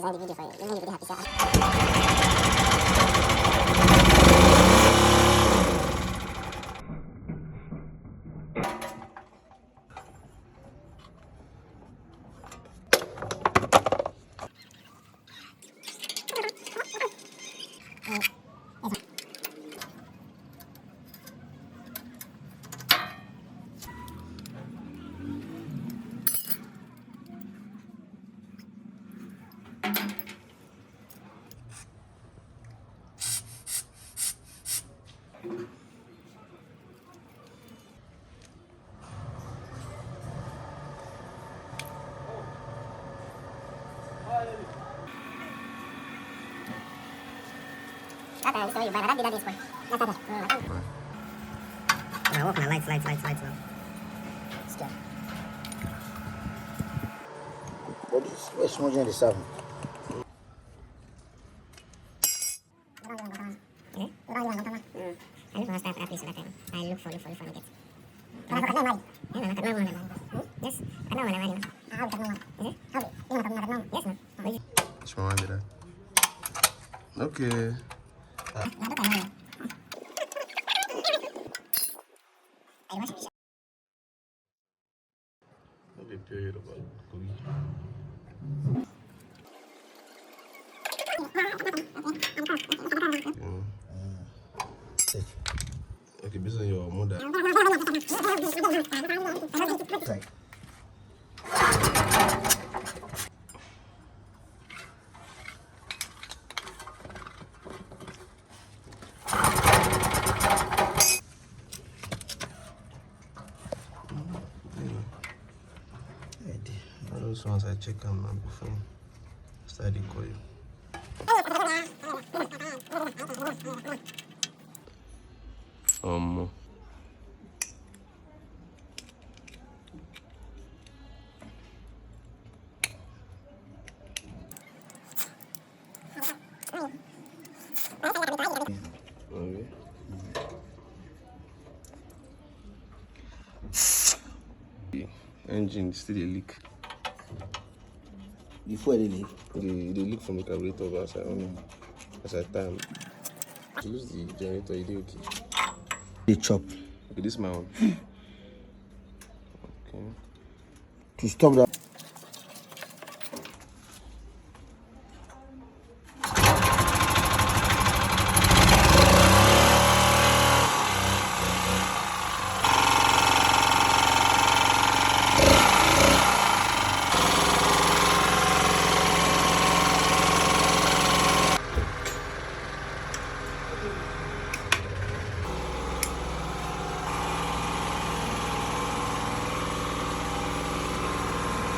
design the video for you. You know, you're really happy. So, so you buy that did this one. That's it. Now open the lights now. Scared. What's smudging the sound? I look for stuff at least that time. I look for get. Yes, I know when I'm ready. Yes, no. Which one did I? Okay. Okay, period about okay, based on your mother. Right. All those ones I check them before I start recording. Okay. The engine still a leak. Before they leave. The leak from the carburetor as I time. To lose the generator, you do okay. They chop. Okay, this is my one. Okay. To stop that.